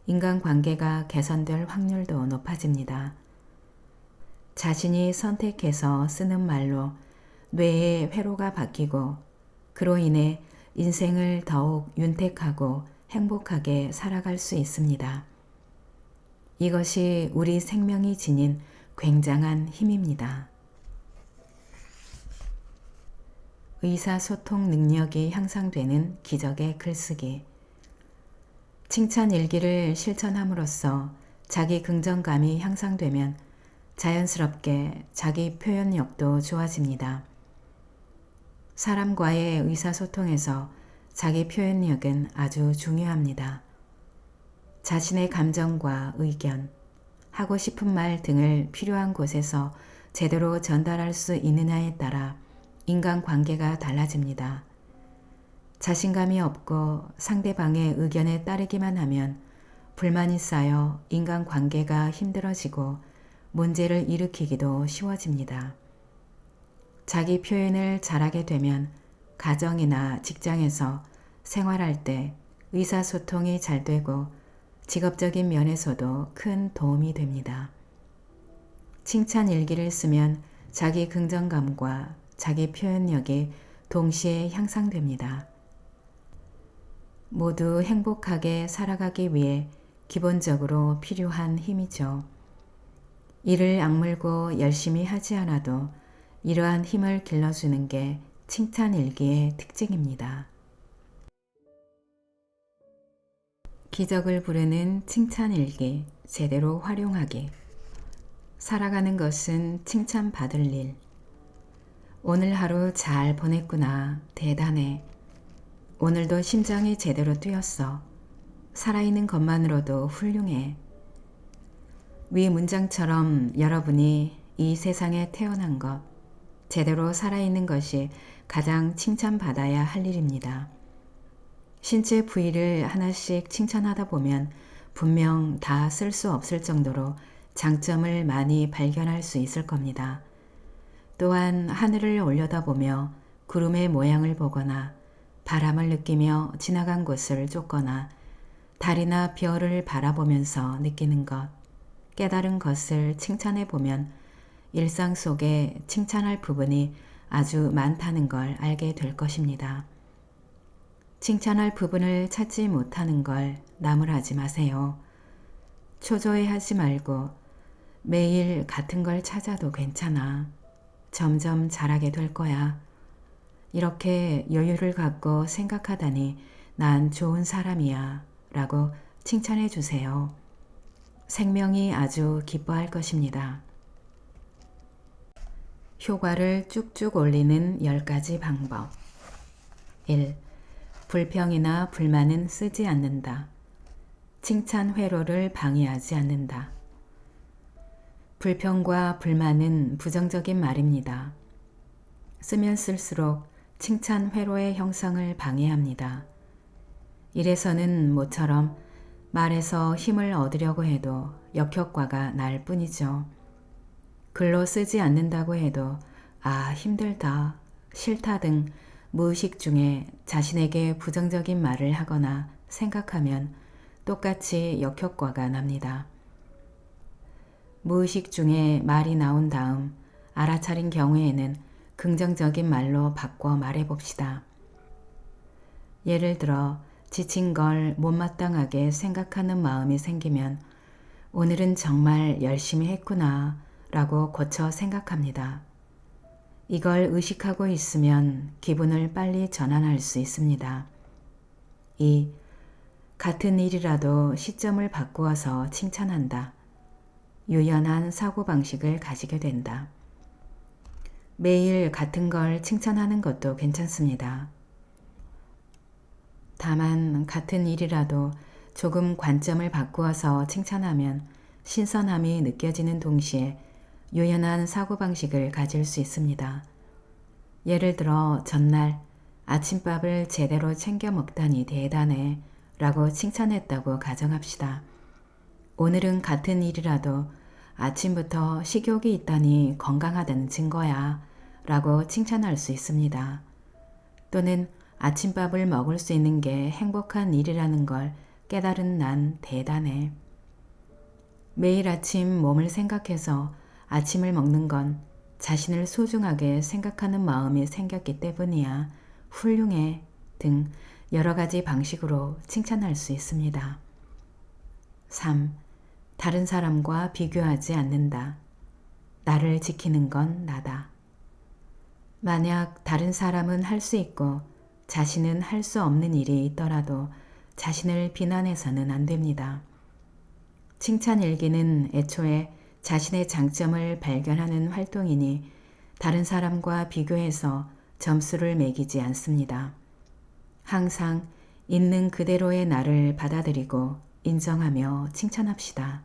인간관계가 개선될 확률도 높아집니다. 자신이 선택해서 쓰는 말로 뇌의 회로가 바뀌고 그로 인해 인생을 더욱 윤택하고 행복하게 살아갈 수 있습니다. 이것이 우리 생명이 지닌 굉장한 힘입니다. 의사소통 능력이 향상되는 기적의 글쓰기. 칭찬 일기를 실천함으로써 자기 긍정감이 향상되면 자연스럽게 자기 표현력도 좋아집니다. 사람과의 의사소통에서 자기 표현력은 아주 중요합니다. 자신의 감정과 의견, 하고 싶은 말 등을 필요한 곳에서 제대로 전달할 수 있느냐에 따라 인간관계가 달라집니다. 자신감이 없고 상대방의 의견에 따르기만 하면 불만이 쌓여 인간관계가 힘들어지고 문제를 일으키기도 쉬워집니다. 자기 표현을 잘하게 되면 가정이나 직장에서 생활할 때 의사소통이 잘 되고 직업적인 면에서도 큰 도움이 됩니다. 칭찬 일기를 쓰면 자기 긍정감과 자기 표현력이 동시에 향상됩니다. 모두 행복하게 살아가기 위해 기본적으로 필요한 힘이죠. 이를 악물고 열심히 하지 않아도 이러한 힘을 길러주는 게 칭찬일기의 특징입니다. 기적을 부르는 칭찬일기 제대로 활용하기. 살아가는 것은 칭찬받을 일. 오늘 하루 잘 보냈구나. 대단해. 오늘도 심장이 제대로 뛰었어. 살아있는 것만으로도 훌륭해. 위 문장처럼 여러분이 이 세상에 태어난 것, 제대로 살아있는 것이 가장 칭찬받아야 할 일입니다. 신체 부위를 하나씩 칭찬하다 보면 분명 다 쓸 수 없을 정도로 장점을 많이 발견할 수 있을 겁니다. 또한 하늘을 올려다보며 구름의 모양을 보거나 바람을 느끼며 지나간 곳을 쫓거나 달이나 별을 바라보면서 느끼는 것, 깨달은 것을 칭찬해 보면 일상 속에 칭찬할 부분이 아주 많다는 걸 알게 될 것입니다. 칭찬할 부분을 찾지 못하는 걸 나무라지 마세요. 초조해하지 말고 매일 같은 걸 찾아도 괜찮아. 점점 잘하게 될 거야. 이렇게 여유를 갖고 생각하다니 난 좋은 사람이야 라고 칭찬해 주세요. 생명이 아주 기뻐할 것입니다. 효과를 쭉쭉 올리는 10가지 방법. 1. 불평이나 불만은 쓰지 않는다. 칭찬 회로를 방해하지 않는다. 불평과 불만은 부정적인 말입니다. 쓰면 쓸수록 칭찬 회로의 형성을 방해합니다. 이래서는 모처럼 말에서 힘을 얻으려고 해도 역효과가 날 뿐이죠. 글로 쓰지 않는다고 해도 힘들다, 싫다 등 무의식 중에 자신에게 부정적인 말을 하거나 생각하면 똑같이 역효과가 납니다. 무의식 중에 말이 나온 다음 알아차린 경우에는 긍정적인 말로 바꿔 말해봅시다. 예를 들어 지친 걸 못마땅하게 생각하는 마음이 생기면 오늘은 정말 열심히 했구나 라고 고쳐 생각합니다. 이걸 의식하고 있으면 기분을 빨리 전환할 수 있습니다. 2. 같은 일이라도 시점을 바꾸어서 칭찬한다. 유연한 사고방식을 가지게 된다. 매일 같은 걸 칭찬하는 것도 괜찮습니다. 다만 같은 일이라도 조금 관점을 바꾸어서 칭찬하면 신선함이 느껴지는 동시에 유연한 사고방식을 가질 수 있습니다. 예를 들어 전날 아침밥을 제대로 챙겨 먹다니 대단해 라고 칭찬했다고 가정합시다. 오늘은 같은 일이라도 아침부터 식욕이 있다니 건강하다는 증거야 라고 칭찬할 수 있습니다. 또는 아침밥을 먹을 수 있는 게 행복한 일이라는 걸 깨달은 난 대단해. 매일 아침 몸을 생각해서 아침을 먹는 건 자신을 소중하게 생각하는 마음이 생겼기 때문이야. 훌륭해 등 여러 가지 방식으로 칭찬할 수 있습니다. 3. 다른 사람과 비교하지 않는다. 나를 지키는 건 나다. 만약 다른 사람은 할 수 있고 자신은 할 수 없는 일이 있더라도 자신을 비난해서는 안 됩니다. 칭찬 일기는 애초에 자신의 장점을 발견하는 활동이니 다른 사람과 비교해서 점수를 매기지 않습니다. 항상 있는 그대로의 나를 받아들이고 인정하며 칭찬합시다.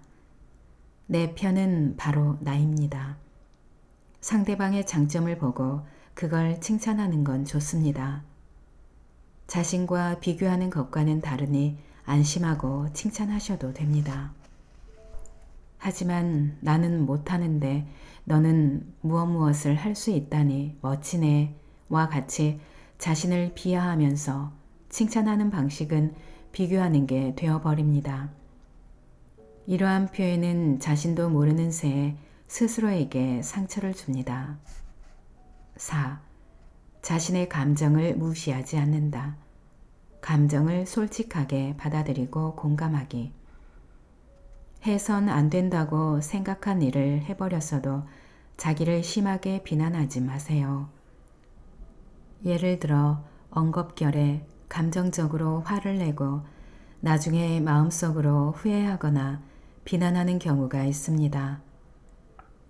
내 편은 바로 나입니다. 상대방의 장점을 보고 그걸 칭찬하는 건 좋습니다. 자신과 비교하는 것과는 다르니 안심하고 칭찬하셔도 됩니다. 하지만 나는 못하는데 너는 무엇을 할 수 있다니 멋지네 와 같이 자신을 비하하면서 칭찬하는 방식은 비교하는 게 되어버립니다. 이러한 표현은 자신도 모르는 새에 스스로에게 상처를 줍니다. 4. 자신의 감정을 무시하지 않는다. 감정을 솔직하게 받아들이고 공감하기. 해선 안 된다고 생각한 일을 해버렸어도 자기를 심하게 비난하지 마세요. 예를 들어 엉겁결에 감정적으로 화를 내고 나중에 마음속으로 후회하거나 비난하는 경우가 있습니다.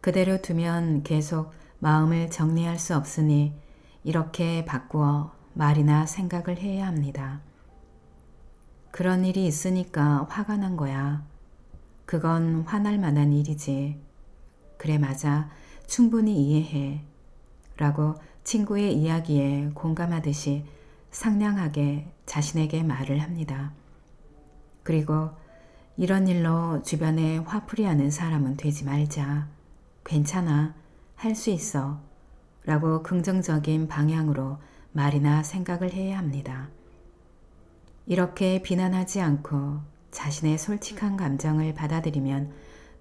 그대로 두면 계속 마음을 정리할 수 없으니 이렇게 바꾸어 말이나 생각을 해야 합니다. 그런 일이 있으니까 화가 난 거야. 그건 화날 만한 일이지. 그래 맞아. 충분히 이해해. 라고 친구의 이야기에 공감하듯이 상냥하게 자신에게 말을 합니다. 그리고 이런 일로 주변에 화풀이하는 사람은 되지 말자. 괜찮아. 할 수 있어. 라고 긍정적인 방향으로 말이나 생각을 해야 합니다. 이렇게 비난하지 않고 자신의 솔직한 감정을 받아들이면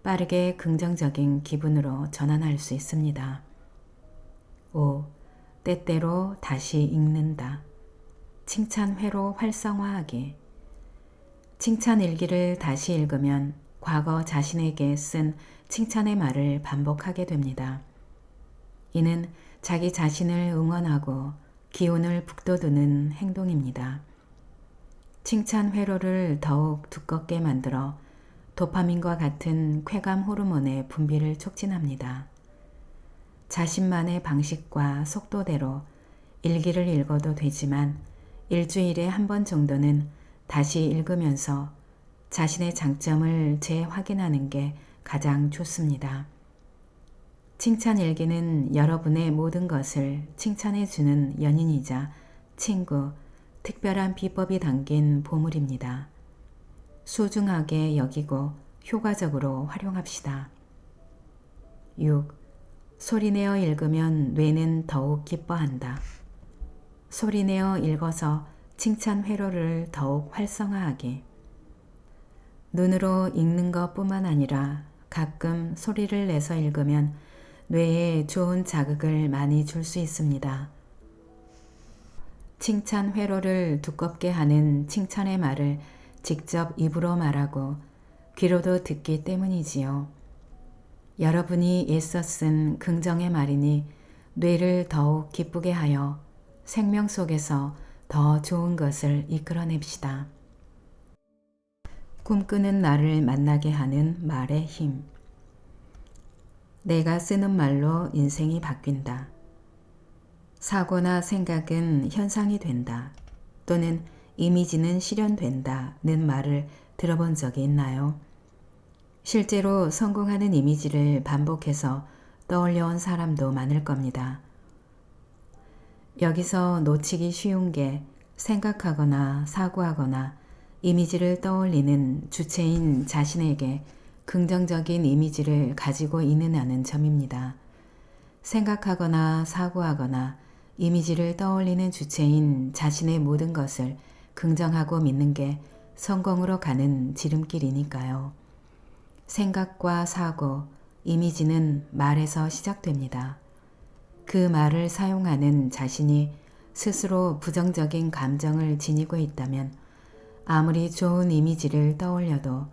빠르게 긍정적인 기분으로 전환할 수 있습니다. 5. 때때로 다시 읽는다. 칭찬회로 활성화하기. 칭찬 일기를 다시 읽으면 과거 자신에게 쓴 칭찬의 말을 반복하게 됩니다. 이는 자기 자신을 응원하고 기운을 북돋우는 행동입니다. 칭찬 회로를 더욱 두껍게 만들어 도파민과 같은 쾌감 호르몬의 분비를 촉진합니다. 자신만의 방식과 속도대로 일기를 읽어도 되지만 일주일에 한 번 정도는 다시 읽으면서 자신의 장점을 재확인하는 게 가장 좋습니다. 칭찬 일기는 여러분의 모든 것을 칭찬해 주는 연인이자 친구, 특별한 비법이 담긴 보물입니다. 소중하게 여기고 효과적으로 활용합시다. 6. 소리내어 읽으면 뇌는 더욱 기뻐한다. 소리내어 읽어서 칭찬 회로를 더욱 활성화하기. 눈으로 읽는 것뿐만 아니라 가끔 소리를 내서 읽으면 뇌에 좋은 자극을 많이 줄 수 있습니다. 칭찬 회로를 두껍게 하는 칭찬의 말을 직접 입으로 말하고 귀로도 듣기 때문이지요. 여러분이 애써 쓴 긍정의 말이니 뇌를 더욱 기쁘게 하여 생명 속에서 더 좋은 것을 이끌어냅시다. 꿈꾸는 나를 만나게 하는 말의 힘. 내가 쓰는 말로 인생이 바뀐다. 사고나 생각은 현상이 된다. 또는 이미지는 실현된다는 말을 들어본 적이 있나요? 실제로 성공하는 이미지를 반복해서 떠올려온 사람도 많을 겁니다. 여기서 놓치기 쉬운 게 생각하거나 사고하거나 이미지를 떠올리는 주체인 자신에게 긍정적인 이미지를 가지고 있느냐는 점입니다. 생각하거나 사고하거나 이미지를 떠올리는 주체인 자신의 모든 것을 긍정하고 믿는 게 성공으로 가는 지름길이니까요. 생각과 사고, 이미지는 말에서 시작됩니다. 그 말을 사용하는 자신이 스스로 부정적인 감정을 지니고 있다면 아무리 좋은 이미지를 떠올려도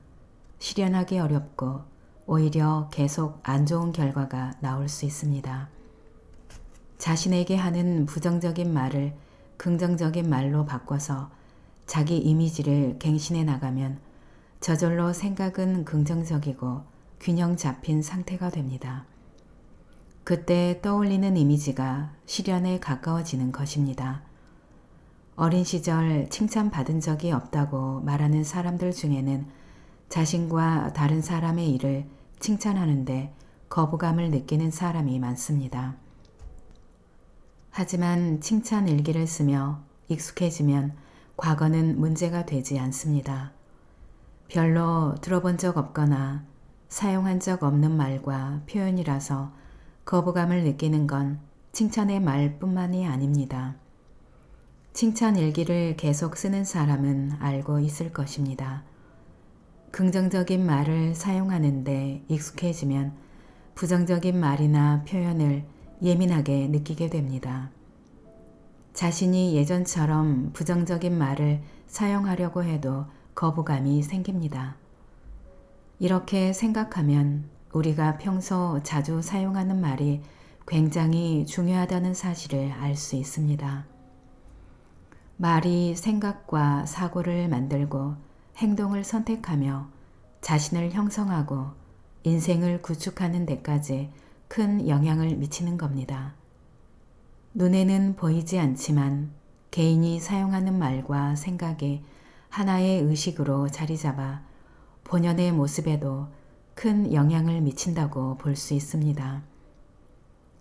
실현하기 어렵고 오히려 계속 안 좋은 결과가 나올 수 있습니다. 자신에게 하는 부정적인 말을 긍정적인 말로 바꿔서 자기 이미지를 갱신해 나가면 저절로 생각은 긍정적이고 균형 잡힌 상태가 됩니다. 그때 떠올리는 이미지가 실현에 가까워지는 것입니다. 어린 시절 칭찬받은 적이 없다고 말하는 사람들 중에는 자신과 다른 사람의 일을 칭찬하는데 거부감을 느끼는 사람이 많습니다. 하지만 칭찬 일기를 쓰며 익숙해지면 과거는 문제가 되지 않습니다. 별로 들어본 적 없거나 사용한 적 없는 말과 표현이라서 거부감을 느끼는 건 칭찬의 말뿐만이 아닙니다. 칭찬 일기를 계속 쓰는 사람은 알고 있을 것입니다. 긍정적인 말을 사용하는데 익숙해지면 부정적인 말이나 표현을 예민하게 느끼게 됩니다. 자신이 예전처럼 부정적인 말을 사용하려고 해도 거부감이 생깁니다. 이렇게 생각하면 우리가 평소 자주 사용하는 말이 굉장히 중요하다는 사실을 알 수 있습니다. 말이 생각과 사고를 만들고 행동을 선택하며 자신을 형성하고 인생을 구축하는 데까지 큰 영향을 미치는 겁니다. 눈에는 보이지 않지만 개인이 사용하는 말과 생각이 하나의 의식으로 자리 잡아 본연의 모습에도 큰 영향을 미친다고 볼 수 있습니다.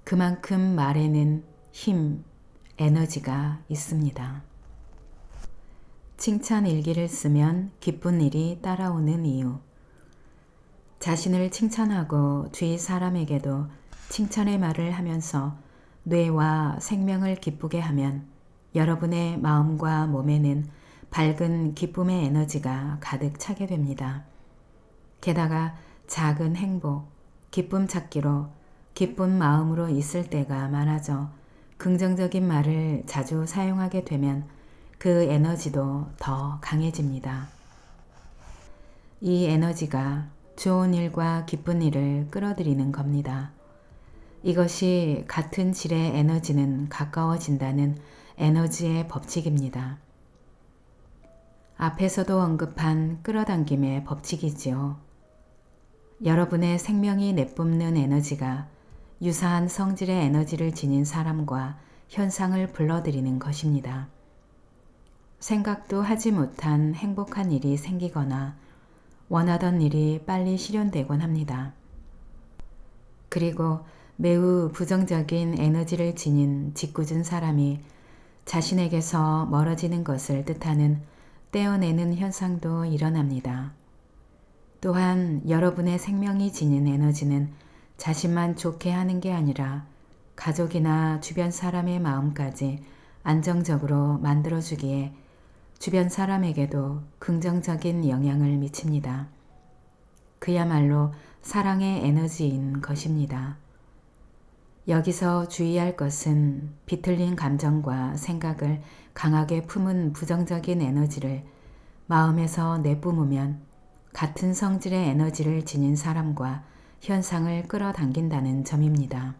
그만큼 말에는 힘, 에너지가 있습니다. 칭찬 일기를 쓰면 기쁜 일이 따라오는 이유. 자신을 칭찬하고 주위 사람에게도 칭찬의 말을 하면서 뇌와 생명을 기쁘게 하면 여러분의 마음과 몸에는 밝은 기쁨의 에너지가 가득 차게 됩니다. 게다가 작은 행복, 기쁨 찾기로 기쁜 마음으로 있을 때가 많아져 긍정적인 말을 자주 사용하게 되면 그 에너지도 더 강해집니다. 이 에너지가 좋은 일과 기쁜 일을 끌어들이는 겁니다. 이것이 같은 질의 에너지는 가까워진다는 에너지의 법칙입니다. 앞에서도 언급한 끌어당김의 법칙이지요. 여러분의 생명이 내뿜는 에너지가 유사한 성질의 에너지를 지닌 사람과 현상을 불러들이는 것입니다. 생각도 하지 못한 행복한 일이 생기거나 원하던 일이 빨리 실현되곤 합니다. 그리고 매우 부정적인 에너지를 지닌 짓궂은 사람이 자신에게서 멀어지는 것을 뜻하는 떼어내는 현상도 일어납니다. 또한 여러분의 생명이 지닌 에너지는 자신만 좋게 하는 게 아니라 가족이나 주변 사람의 마음까지 안정적으로 만들어주기에 주변 사람에게도 긍정적인 영향을 미칩니다. 그야말로 사랑의 에너지인 것입니다. 여기서 주의할 것은 비틀린 감정과 생각을 강하게 품은 부정적인 에너지를 마음에서 내뿜으면 같은 성질의 에너지를 지닌 사람과 현상을 끌어당긴다는 점입니다.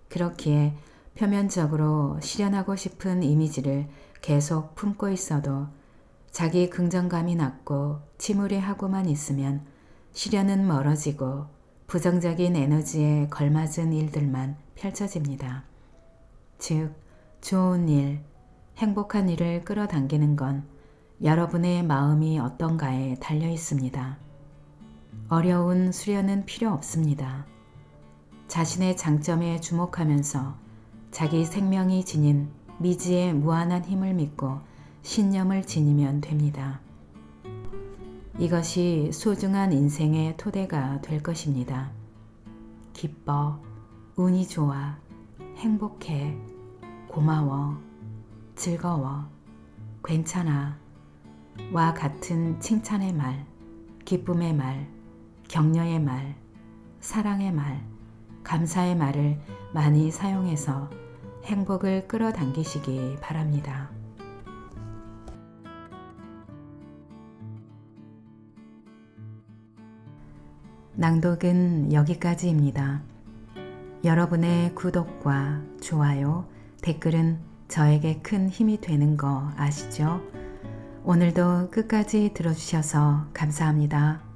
그렇기에 표면적으로 실현하고 싶은 이미지를 계속 품고 있어도 자기 긍정감이 낮고 침울해하고만 있으면 실현은 멀어지고 부정적인 에너지에 걸맞은 일들만 펼쳐집니다. 즉, 좋은 일, 행복한 일을 끌어당기는 건 여러분의 마음이 어떤가에 달려 있습니다. 어려운 수련은 필요 없습니다. 자신의 장점에 주목하면서 자기 생명이 지닌 미지의 무한한 힘을 믿고 신념을 지니면 됩니다. 이것이 소중한 인생의 토대가 될 것입니다. 기뻐, 운이 좋아, 행복해, 고마워, 즐거워, 괜찮아 와 같은 칭찬의 말, 기쁨의 말, 격려의 말, 사랑의 말, 감사의 말을 많이 사용해서 행복을 끌어당기시기 바랍니다. 낭독은 여기까지입니다. 여러분의 구독과 좋아요, 댓글은 저에게 큰 힘이 되는 거 아시죠? 오늘도 끝까지 들어주셔서 감사합니다.